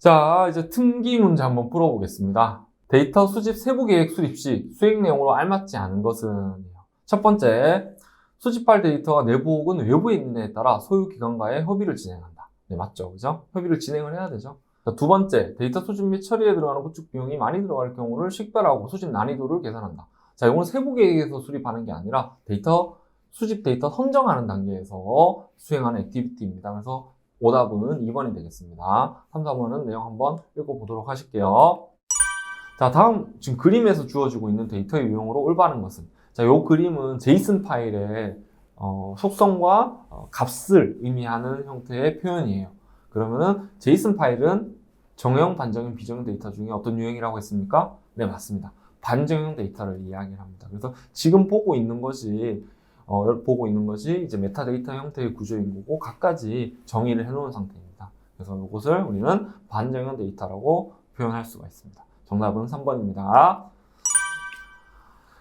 자, 이제 특기 문제 한번 풀어보겠습니다. 데이터 수집 세부 계획 수립 시 수행 내용으로 알맞지 않은 것은? 첫 번째, 수집할 데이터가 내부 혹은 외부에 있느냐에 따라 소유 기관과의 협의를 진행한다. 네, 맞죠? 그죠? 협의를 진행을 해야 되죠. 자, 두 번째, 데이터 수집 및 처리에 들어가는 구축 비용이 많이 들어갈 경우를 식별하고 수집 난이도를 계산한다. 자, 이건 세부 계획에서 수립하는 게 아니라 수집 데이터 선정하는 단계에서 수행하는 액티비티입니다. 그래서 오답은 2번이 되겠습니다. 3, 4번은 내용 한번 읽어보도록 하실게요. 자, 다음 지금 그림에서 주어지고 있는 데이터의 유형으로 올바른 것은? 자, 이 그림은 제이슨 파일의 속성과 값을 의미하는 형태의 표현이에요. 그러면은 제이슨 파일은 정형, 반정형, 비정형 데이터 중에 어떤 유형이라고 했습니까? 네, 맞습니다. 반정형 데이터를 이야기를 합니다. 그래서 지금 보고 있는 것이 이제 메타데이터 형태의 구조인 거고 각가지 정의를 해놓은 상태입니다. 그래서 이것을 우리는 반정형 데이터라고 표현할 수가 있습니다. 정답은 3번입니다.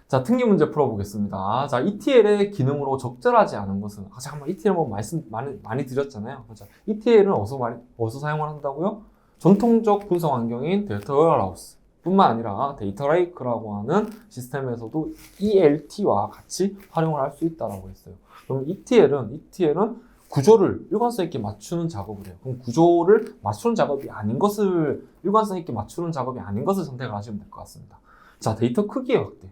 자, 특기 문제 풀어보겠습니다. 자, ETL의 기능으로 적절하지 않은 것은? 잠깐만, ETL 뭐 말씀 많이 드렸잖아요. 자, ETL은 어디서 사용을 한다고요? 전통적 분석 환경인 데이터 웨어하우스 뿐만 아니라 데이터 레이크라고 하는 시스템에서도 ELT와 같이 활용을 할 수 있다고 했어요. 그럼 ETL은 구조를 일관성 있게 맞추는 작업을 해요. 그럼 구조를 맞추는 작업이 아닌 것을, 일관성 있게 맞추는 작업이 아닌 것을 선택을 하시면 될 것 같습니다. 자, 데이터 크기의 확대.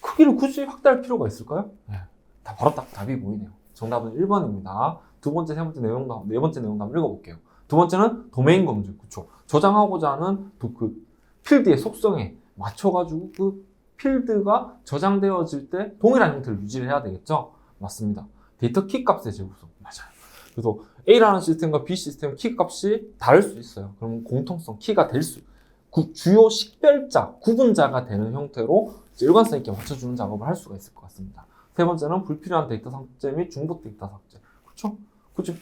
크기를 굳이 확대할 필요가 있을까요? 네. 바로 딱 답이 보이네요. 정답은 1번입니다. 두 번째, 세 번째 내용도, 네 번째 내용도 한번 읽어볼게요. 두 번째는 도메인 검증. 그쵸. 저장하고자 하는 필드의 속성에 맞춰가지고 그 필드가 저장되어질 때 동일한 형태를 유지를 해야 되겠죠? 맞습니다. 데이터 키 값의 재구성. 맞아요. 그래서 A라는 시스템과 B 시스템 키 값이 다를 수 있어요. 그럼 공통성 키가 주요 식별자, 구분자가 되는 형태로 일관성 있게 맞춰주는 작업을 할 수가 있을 것 같습니다. 세 번째는 불필요한 데이터 삭제 및 중복 데이터 삭제. 그렇죠?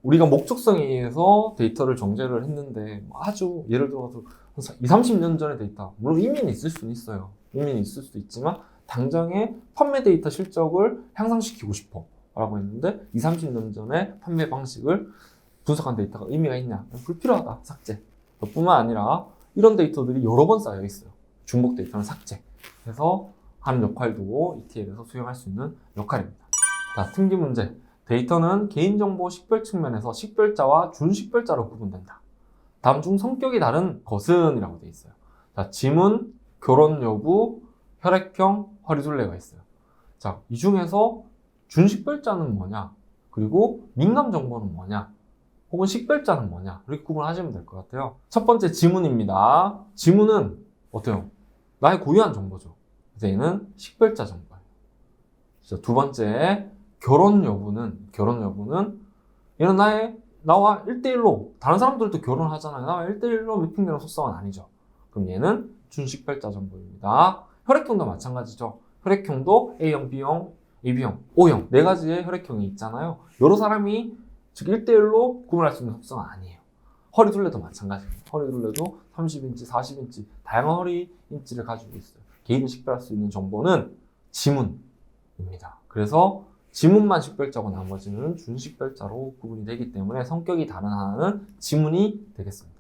우리가 목적성에 의해서 데이터를 정제를 했는데 아주 예를 들어서 20, 30년 전의 데이터, 물론 의미는 있을 수는 있어요. 의미는 있을 수도 있지만 당장의 판매 데이터 실적을 향상시키고 싶어 라고 했는데 20, 30년 전의 판매 방식을 분석한 데이터가 의미가 있냐? 불필요하다. 삭제. 뿐만 아니라 이런 데이터들이 여러 번 쌓여 있어요. 중복 데이터는 삭제해서 하는 역할도 ETL에서 수행할 수 있는 역할입니다. 자, 특기 문제. 데이터는 개인정보 식별 측면에서 식별자와 준식별자로 구분된다. 다음 중 성격이 다른 것은? 이라고 되어 있어요. 자, 지문, 결혼 여부, 혈액형, 허리둘레가 있어요. 자, 이 중에서 준식별자는 뭐냐? 그리고 민감 정보는 뭐냐? 혹은 식별자는 뭐냐? 이렇게 구분하시면 될 것 같아요. 첫 번째 지문입니다. 지문은 어때요? 나의 고유한 정보죠. 그래서 얘는 식별자 정보예요. 자, 두 번째 결혼 여부는 얘는 나와 1대1로 다른 사람들도 결혼하잖아요. 나와 1대1로 매핑되는 속성은 아니죠. 그럼 얘는 준식별자 정보입니다. 혈액형도 마찬가지죠. 혈액형도 A형, B형, AB형, O형 네 가지의 혈액형이 있잖아요. 여러 사람이 즉 1대1로 구분할 수 있는 속성은 아니에요. 허리둘레도 마찬가지입니다. 허리둘레도 30인치, 40인치 다양한 허리 인치를 가지고 있어요. 개인을 식별할 수 있는 정보는 지문입니다. 그래서 지문만 식별자고 나머지는 준식별자로 구분이 되기 때문에 성격이 다른 하나는 지문이 되겠습니다.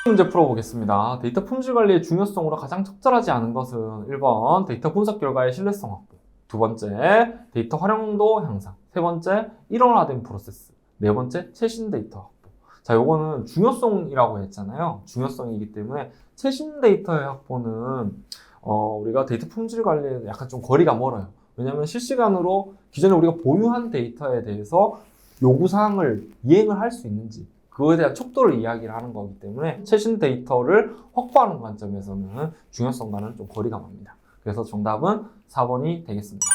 문제 풀어보겠습니다. 데이터 품질 관리의 중요성으로 가장 적절하지 않은 것은? 1번 데이터 분석 결과의 신뢰성 확보, 두 번째 데이터 활용도 향상, 세 번째 일원화된 프로세스, 네 번째 최신 데이터 확보. 자, 요거는 중요성이라고 했잖아요. 중요성이기 때문에 최신 데이터의 확보는 우리가 데이터 품질 관리에 약간 좀 거리가 멀어요. 왜냐하면 실시간으로 기존에 우리가 보유한 데이터에 대해서 요구사항을 이행을 할 수 있는지 그거에 대한 척도를 이야기를 하는 거기 때문에 최신 데이터를 확보하는 관점에서는 중요성과는 좀 거리가 멉니다. 그래서 정답은 4번이 되겠습니다.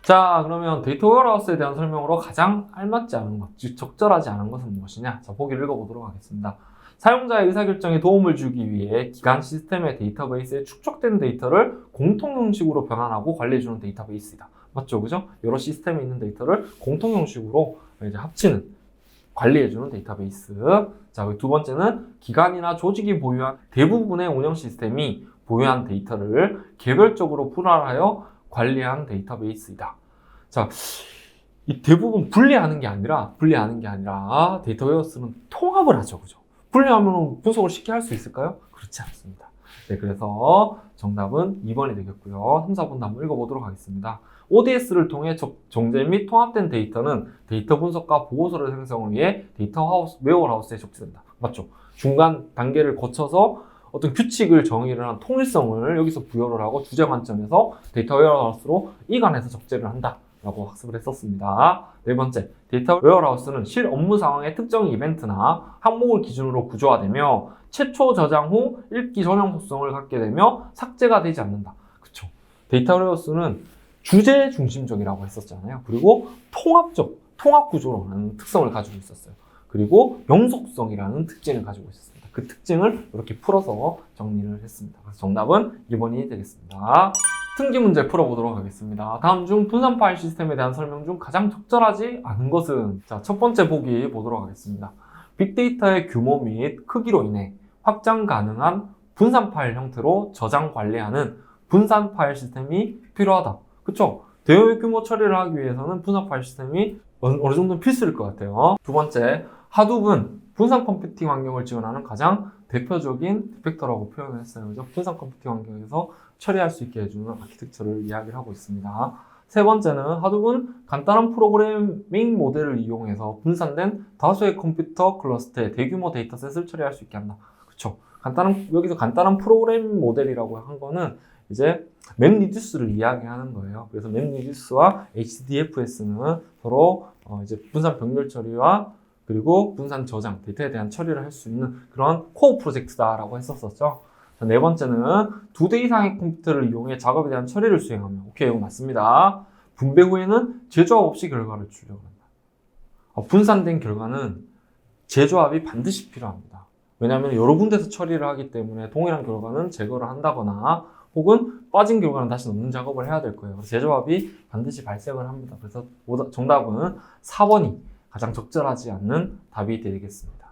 자, 그러면 데이터 웨어하우스에 대한 설명으로 가장 알맞지 않은 것, 즉 적절하지 않은 것은 무엇이냐? 자, 보기를 읽어보도록 하겠습니다. 사용자의 의사결정에 도움을 주기 위해 기관 시스템의 데이터베이스에 축적된 데이터를 공통 형식으로 변환하고 관리해주는 데이터베이스이다. 맞죠? 그죠? 여러 시스템에 있는 데이터를 공통 형식으로 이제 합치는, 관리해주는 데이터베이스. 자, 두 번째는 기관이나 조직이 보유한 대부분의 운영 시스템이 보유한 데이터를 개별적으로 분할하여 관리한 데이터베이스이다. 자, 이 대부분 분리하는 게 아니라 데이터 웨어스는 통합을 하죠. 그죠? 분리하면 분석을 쉽게 할 수 있을까요? 그렇지 않습니다. 네, 그래서 정답은 2번이 되겠고요. 3, 4번도 한번 읽어보도록 하겠습니다. ODS를 통해 정제 및 통합된 데이터는 데이터 분석과 보고서를 생성을 위해 데이터 웨어하우스에 적재된다. 맞죠? 중간 단계를 거쳐서 어떤 규칙을 정의를 한 통일성을 여기서 부여를 하고 주제 관점에서 데이터 웨어하우스로 이관해서 적재를 한다 라고 학습을 했었습니다. 네 번째, 데이터 웨어하우스는 실 업무 상황의 특정 이벤트나 항목을 기준으로 구조화되며 최초 저장 후 읽기 전용 속성을 갖게 되며 삭제가 되지 않는다. 그쵸? 데이터 웨어하우스는 주제 중심적이라고 했었잖아요. 그리고 통합 구조라는 특성을 가지고 있었어요. 그리고 영속성이라는 특징을 가지고 있었습니다. 그 특징을 이렇게 풀어서 정리를 했습니다. 그래서 정답은 2번이 되겠습니다. 특기 문제 풀어보도록 하겠습니다. 다음 중 분산 파일 시스템에 대한 설명 중 가장 적절하지 않은 것은? 자, 첫 번째 보기 보도록 하겠습니다. 빅데이터의 규모 및 크기로 인해 확장 가능한 분산 파일 형태로 저장 관리하는 분산 파일 시스템이 필요하다. 그쵸? 대형 규모 처리를 하기 위해서는 분산 파일 시스템이 어느 정도는 필수일 것 같아요. 두 번째, 하둡은 분산 컴퓨팅 환경을 지원하는 가장 대표적인 벡터라고 표현을 했어요. 그죠? 분산 컴퓨팅 환경에서 처리할 수 있게 해주는 아키텍처를 이야기를 하고 있습니다. 세 번째는 하둡은 간단한 프로그래밍 모델을 이용해서 분산된 다수의 컴퓨터 클러스터의 대규모 데이터셋을 처리할 수 있게 한다. 그쵸? 여기서 간단한 프로그래밍 모델이라고 한 거는 이제 맵리듀스를 이야기하는 거예요. 그래서 맵리듀스와 HDFS는 서로 이제 분산 병렬 처리와 그리고 분산 저장, 데이터에 대한 처리를 할 수 있는 그런 코어 프로젝트다라고 했었었죠. 자, 네 번째는 2대 이상의 컴퓨터를 이용해 작업에 대한 처리를 수행하며, 오케이, 이거 맞습니다. 분배 후에는 재조합 없이 결과를 출력한다. 분산된 결과는 재조합이 반드시 필요합니다. 왜냐하면 여러 군데서 처리를 하기 때문에 동일한 결과는 제거를 한다거나 혹은 빠진 결과는 다시 넣는 작업을 해야 될 거예요. 그래서 재조합이 반드시 발생을 합니다. 그래서 정답은 4번이 가장 적절하지 않는 답이 되겠습니다.